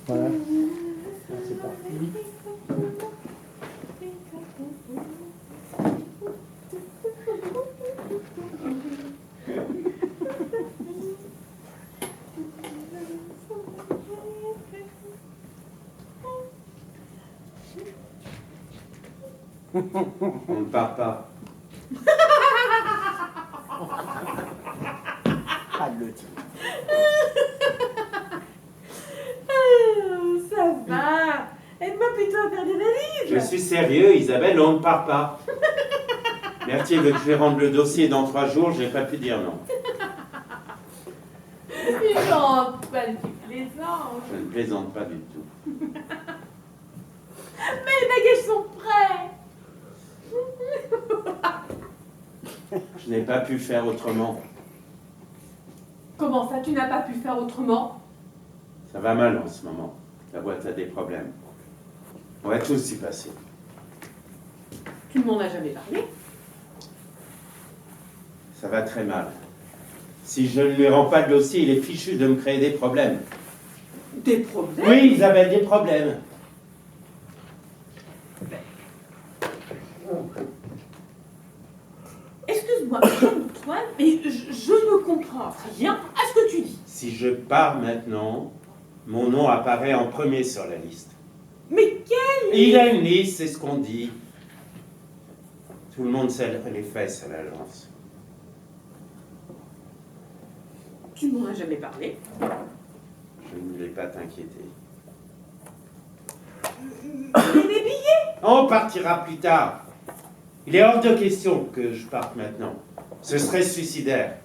Voilà. C'est parti. On ne part pas. Pas de le dire. Ça va. Aide-moi plutôt à faire des valises. Je suis sérieux, Isabelle, on ne part pas. Berthier veut que je lui rende le dossier dans 3 jours, j'ai pas pu dire non. Non, pas du plaisant. Je ne plaisante pas du tout. Mais les bagages sont prêts. Je n'ai pas pu faire autrement. Comment ça, tu n'as pas pu faire autrement? Ça va mal en ce moment. La boîte a des problèmes. On va tous y passer. Tu ne m'en as jamais parlé. Ça va très mal. Si je ne lui rends pas le dossier, il est fichu de me créer des problèmes. Des problèmes? Oui, Isabelle, des problèmes. Excuse-moi, Antoine, mais je ne comprends rien à ce que tu dis. Si je pars maintenant, mon nom apparaît en premier sur la liste. Mais quelle... Et il a une liste, c'est ce qu'on dit. Tout le monde sait les fesses à l'agence. Tu m'en as jamais parlé. Je ne voulais pas t'inquiéter. Mais les billets? On partira plus tard. Il est hors de question que je parte maintenant. Ce serait suicidaire.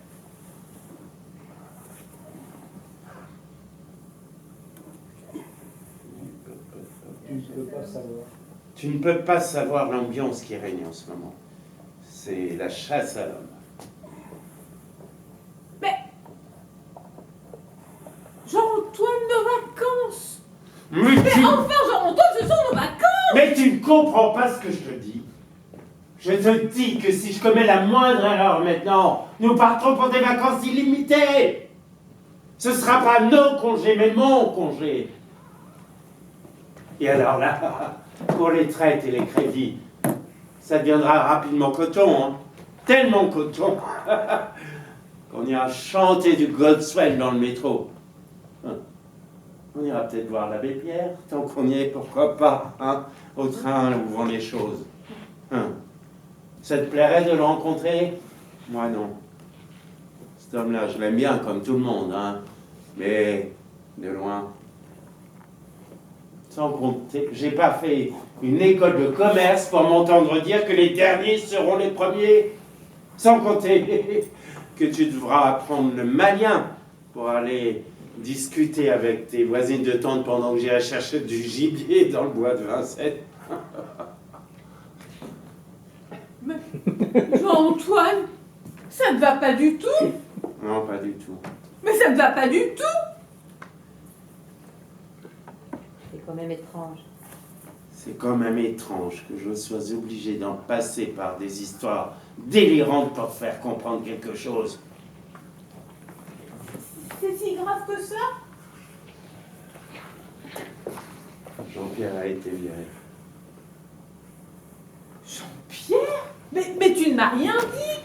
Tu ne peux pas savoir. Tu ne peux pas savoir l'ambiance qui règne en ce moment. C'est la chasse à l'homme. Mais... Jean-Antoine, nos vacances. Mais Enfin, Jean-Antoine, ce sont nos vacances. Mais tu ne comprends pas ce que je te dis. Je te dis que si je commets la moindre erreur maintenant, nous partons pour des vacances illimitées. Ce ne sera pas nos congés, mais mon congé. Et alors là, pour les traites et les crédits, ça deviendra rapidement coton, hein. Tellement coton qu'on ira chanter du Godswell dans le métro. On ira peut-être voir l'abbé Pierre, tant qu'on y est, pourquoi pas, hein, au train où vont les choses. Ça te plairait de le rencontrer? Moi, non. Cet homme-là, je l'aime bien, comme tout le monde, hein, mais de loin. Sans compter, j'ai pas fait une école de commerce pour m'entendre dire que les derniers seront les premiers. Sans compter que tu devras apprendre le malien pour aller discuter avec tes voisines de tente pendant que j'irai chercher du gibier dans le bois de Vincennes. Mais... Jean-Antoine, ça ne va pas du tout. Non, pas du tout. Mais ça ne va pas du tout. C'est quand même étrange. C'est quand même étrange que je sois obligé d'en passer par des histoires délirantes pour te faire comprendre quelque chose. C'est si grave que ça? Jean-Pierre a été viré. Jean-Pierre? Mais tu ne m'as rien dit.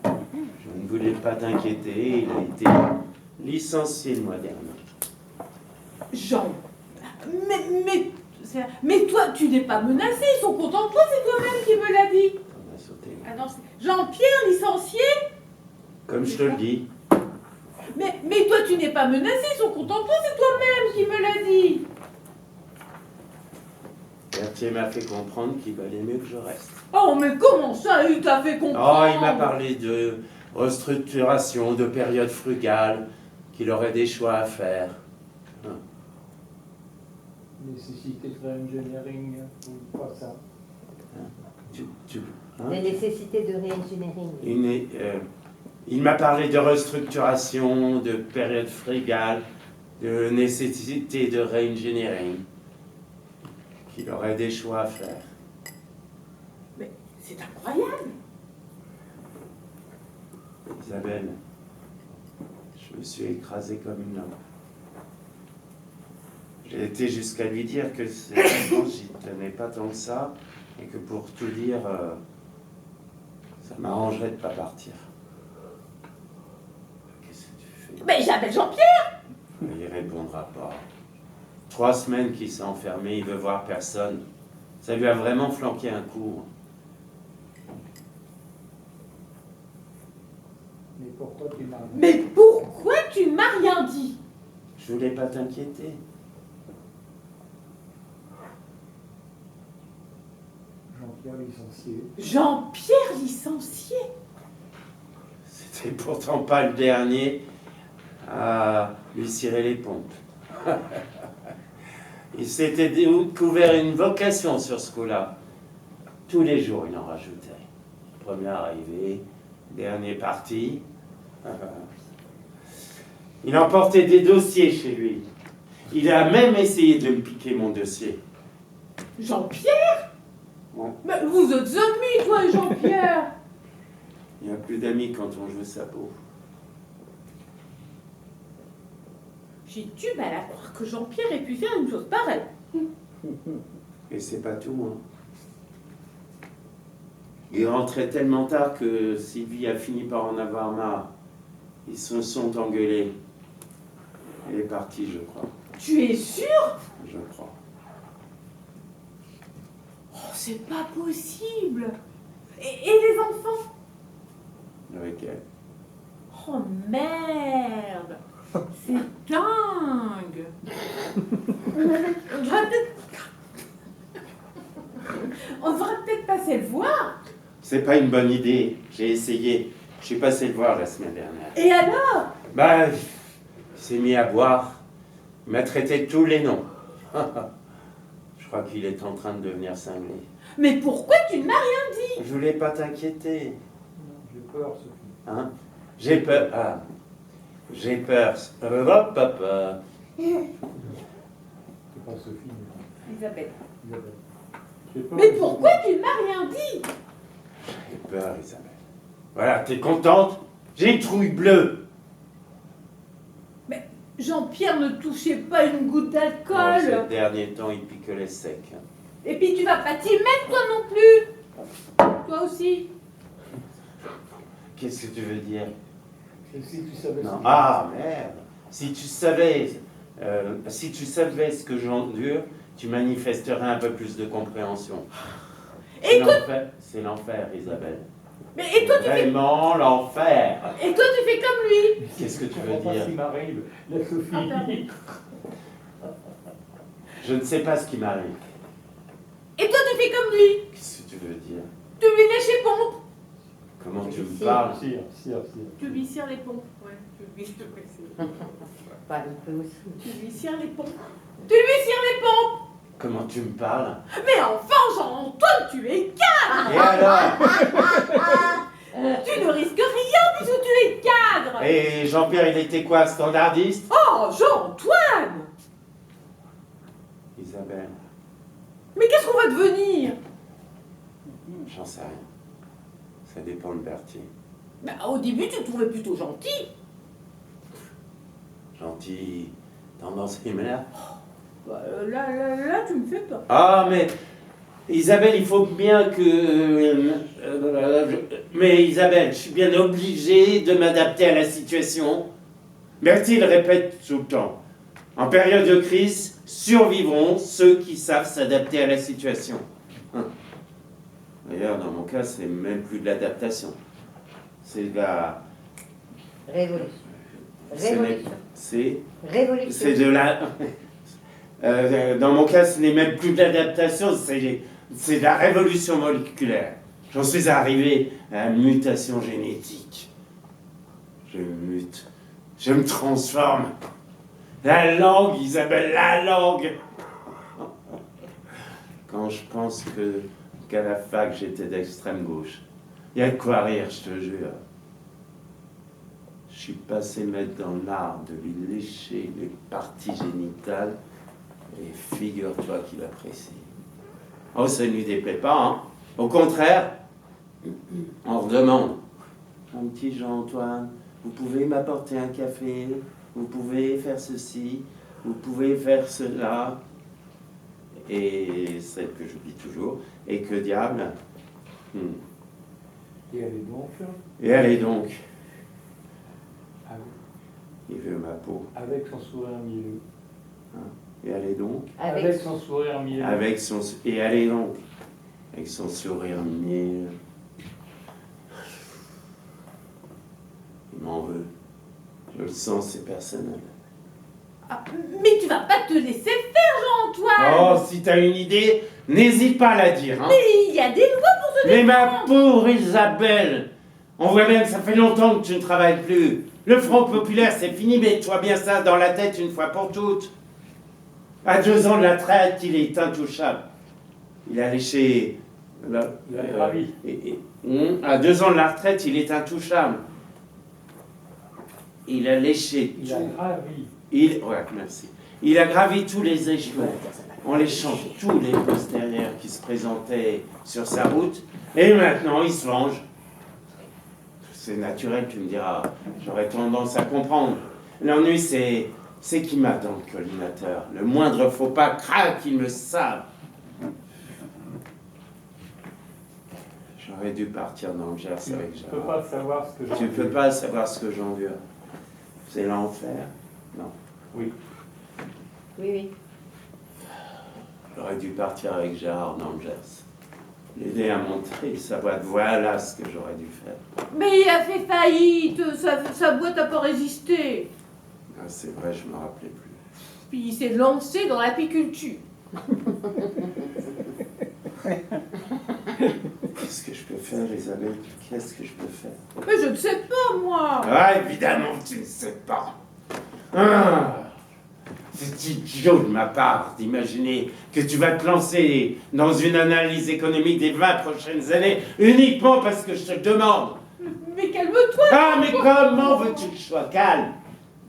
Je ne voulais pas t'inquiéter, il a été licencié le mois dernier. Jean, mais toi, tu n'es pas menacé, ils sont contents de toi, c'est toi-même qui me l'as dit. On a sauté. Ah non, Jean-Pierre, licencié? Comme je te le dis, Mais toi, tu n'es pas menacé, ils sont contents de toi, c'est toi-même qui me l'as dit. Berthier m'a fait comprendre qu'il valait mieux que je reste. Oh, mais comment ça, il t'a fait comprendre? Oh, il m'a parlé de restructuration, de période frugale, qu'il aurait des choix à faire. Nécessité de engineering ou pas ça. Les nécessités de réingénierie. Il m'a parlé de restructuration, de période frugale, de nécessité de re-engineering, qu'il aurait des choix à faire. Mais c'est incroyable. Isabelle, je me suis écrasé comme une lampe. J'ai été jusqu'à lui dire que ces vacances, j'y tenais pas tant que ça, et que pour tout dire, ça m'arrangerait de pas partir. Qu'est-ce que tu fais? Mais j'appelle Jean-Pierre. Il répondra pas. 3 semaines qu'il s'est enfermé, il veut voir personne. Ça lui a vraiment flanqué un coup. Mais pourquoi tu m'as... Mais pourquoi tu ne m'as rien dit? Je voulais pas t'inquiéter. Jean-Pierre licencié. Jean-Pierre licencié? C'était pourtant pas le dernier à lui cirer les pompes. Il s'était découvert une vocation sur ce coup-là. Tous les jours, il en rajoutait. Premier arrivé, dernier parti. Il emportait des dossiers chez lui. Il a même essayé de me piquer mon dossier. Jean-Pierre? Ouais. Mais vous êtes amis, toi et Jean-Pierre. Il n'y a plus d'amis quand on joue sa peau. J'ai du mal à croire que Jean-Pierre ait pu faire une chose pareille. Et c'est pas tout, hein. Il rentrait tellement tard que Sylvie a fini par en avoir marre. Ils se sont engueulés. Elle est partie, je crois. Tu es sûr? Je crois. Oh, c'est pas possible. Et les enfants? Avec elle. Oh merde. C'est dingue. On devrait peut-être passer le voir. C'est pas une bonne idée. J'ai essayé. Je suis passé le voir la semaine dernière. Et alors? Bah, il s'est mis à boire. Il m'a traité de tous les noms. Je crois qu'il est en train de devenir cinglé. Mais pourquoi tu ne m'as rien dit? Je voulais pas t'inquiéter. J'ai peur, Sophie. Hein? J'ai peur. Ah. J'ai peur. Hop, hop, hop. C'est pas Sophie, mais Isabelle. Isabelle. J'ai peur Mais de- pourquoi tu ne m'as rien dit? J'ai peur, Isabelle. Voilà, t'es contente? J'ai une trouille bleue. Jean-Pierre ne touchait pas une goutte Bon, d'alcool. ces derniers temps, il picolait sec. Hein. Et puis tu vas pas t'y mettre toi non plus. Toi aussi. Qu'est-ce que tu veux dire? Et si tu savais Non. ce que- Ah, merde. Si tu savais ce que j'endure, tu manifesterais un peu plus de compréhension. Et toi, C'est l'enfer, Isabelle. mais et toi tu fais, Vraiment l'enfer. et toi tu fais comme lui. Qu'est-ce que tu Je veux comprends pas ce dire? qui m'arrive. La Sophie. Ah, pardon. Je ne sais pas ce qui m'arrive. Et toi tu fais comme lui. Qu'est-ce que tu veux dire? Tu lui lèches les pompes. Comment tu me Si. parles? Sire. Tu lui cires les pompes. Ouais, je te précise. Bah, il peut aussi. Tu lui cires les pompes. Tu lui cires les pompes. Comment tu me parles? Mais enfin, Jean-Antoine, tu es cadre. Et alors? Tu ne risques rien puisque tu es cadre. Et Jean-Pierre, il était quoi, standardiste? Oh, Jean-Antoine. Isabelle, Mais qu'est-ce qu'on va devenir? j'en sais rien. Ça dépend de Berthier. Bah, au début, tu te trouvais plutôt gentil. Gentil, tendance criminelle. Bah, là, tu me fais peur. Ah, mais Isabelle, il faut bien que... mais Isabelle, je suis bien obligé de m'adapter à la situation. Berthier le répète tout le temps. En période de crise, survivront ceux qui savent s'adapter à la situation. D'ailleurs, dans mon cas, c'est même plus de l'adaptation. C'est de la... Révolution. c'est- Révolution. C'est... Révolution. C'est de la... dans mon cas, ce n'est même plus de l'adaptation, c'est de la révolution moléculaire. J'en suis arrivé à la mutation génétique. Je mute. Je me transforme. La langue, Isabelle, la langue. Quand je pense qu'à la fac, j'étais d'extrême gauche, il y a de quoi rire, je te jure. Je suis passé mettre dans l'art de lui lécher les parties génitales, et figure-toi qu'il apprécie. Oh, ça ne lui déplaît pas, hein. Au contraire, on redemande. Un petit Jean-Antoine, vous pouvez m'apporter un café? Vous pouvez faire ceci? vous pouvez faire cela. Et celle que j'oublie toujours. Et que diable? Et elle est donc Et allez donc. avec, Il veut ma peau. avec son sourire mielleux. Et allez donc. Avec son sourire mielleux. Avec son... Et allez donc. Avec son sourire mielleux. Il m'en veut. Je le sens, c'est personnel. Ah, mais tu vas pas te laisser faire, Jean-Antoine. Oh, si t'as une idée, n'hésite pas à la dire. Hein. Mais il y a des lois pour se Mais ma défendre. pauvre Isabelle, on voit bien que ça fait longtemps que tu ne travailles plus. Le Front populaire, c'est fini, mets-toi bien ça dans la tête une fois pour toutes. À 2 ans de la traite, il est intouchable. Il a léché... Il a gravi. À 2 ans de la retraite, il est intouchable. Il a léché Il a tout. gravi. Ouais, merci. Il a gravi tous les échelons en léchant tous les postérieurs qui se présentaient sur sa route. Et maintenant, il se venge. C'est naturel, tu me diras. J'aurais tendance à comprendre. L'ennui, c'est qu'il m'attend, le collimateur. Le moindre faux pas, craque, il me sabre. J'aurais dû partir dans le Gers avec Tu peux Gérard. pas savoir ce que j'en Tu peux pas savoir ce que j'endure. C'est l'enfer. Non. Oui. Oui, oui. J'aurais dû partir avec Gérard dans le Gers. L'aider à montrer sa boîte. Voilà ce que j'aurais dû faire. Mais il a fait faillite, sa boîte n'a pas résisté. Ah, c'est vrai, je me rappelais plus. Puis il s'est lancé dans l'apiculture. Qu'est-ce que je peux faire, Isabelle? Qu'est-ce que je peux faire? Mais je ne sais pas, moi. Ah, évidemment, tu ne sais pas. Ah, c'est idiot de ma part d'imaginer que tu vas te lancer dans une analyse économique des 20 prochaines années uniquement parce que je te le demande. Mais calme-toi. Ah, mais comment veux-tu que je sois calme?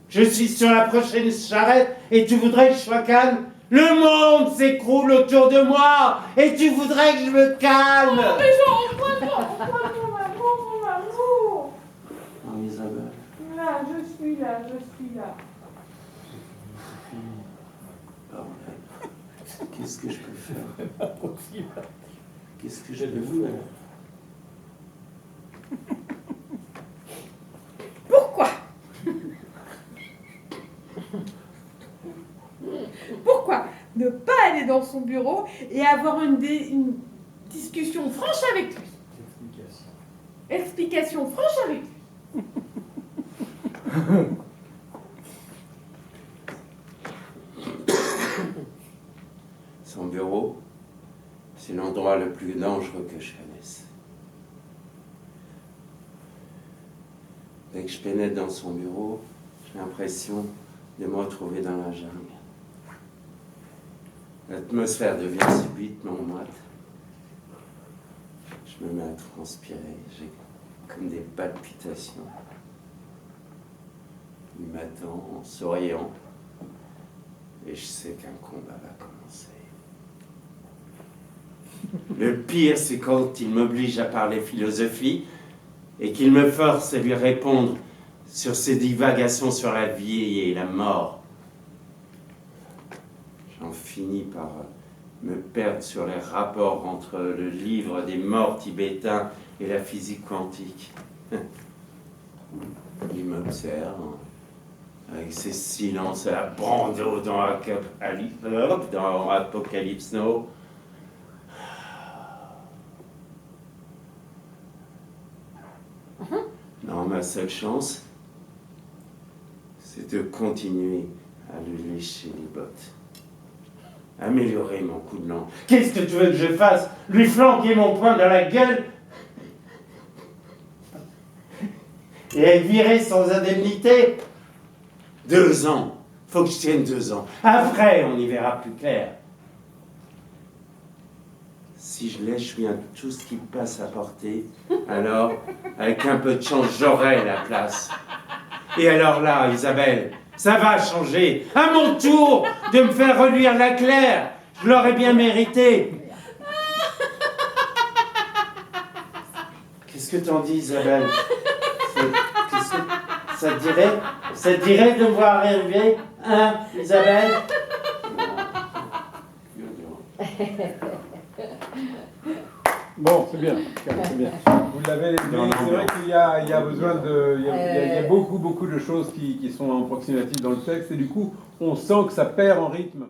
Je suis sur la prochaine charrette et tu voudrais que je sois calme? Le monde s'écroule autour de moi et tu voudrais que je me calme? Oh, mais Jean-Antoine, mon amour. Oh, Isabelle. Là, je suis là. Bordel. Qu'est-ce que je peux faire? Qu'est-ce que je J'ai peux de vous. faire? Pourquoi? Pourquoi ne pas aller dans son bureau et avoir une discussion franche avec lui? Explication franche avec lui. Son bureau, c'est l'endroit le plus dangereux que je connaisse. Dès que je pénètre dans son bureau, j'ai l'impression de me retrouver dans la jungle. L'atmosphère devient subitement moite. Je me mets à transpirer, j'ai comme des palpitations. Il m'attend en souriant et je sais qu'un combat va commencer. Le pire, c'est quand il m'oblige à parler philosophie et qu'il me force à lui répondre sur ses divagations sur la vie et la mort. J'en finis par me perdre sur les rapports entre le livre des morts tibétains et la physique quantique. Il m'observe avec ses silences à la Brando dans Apocalypse Now. Non, ma seule chance, c'est de continuer à lui lécher les bottes. Améliorer mon coup de langue. Qu'est-ce que tu veux que je fasse? Lui flanquer mon poing dans la gueule? Et être viré sans indemnité? 2 ans. Faut que je tienne 2 ans. Après, on y verra plus clair. Si je lèche bien tout ce qui passe à portée, alors, avec un peu de chance, j'aurai la place. Et alors là, Isabelle, ça va changer. À mon tour de me faire reluire la claire. Je l'aurais bien mérité. Qu'est-ce que t'en dis, Isabelle? Ça te dirait de me voir arriver? Hein, Isabelle? Bon, c'est bien, c'est bien. Vous l'avez dit, c'est vrai qu'il y a besoin de... Il y a beaucoup de choses qui sont approximatives dans le texte, et du coup, on sent que ça perd en rythme.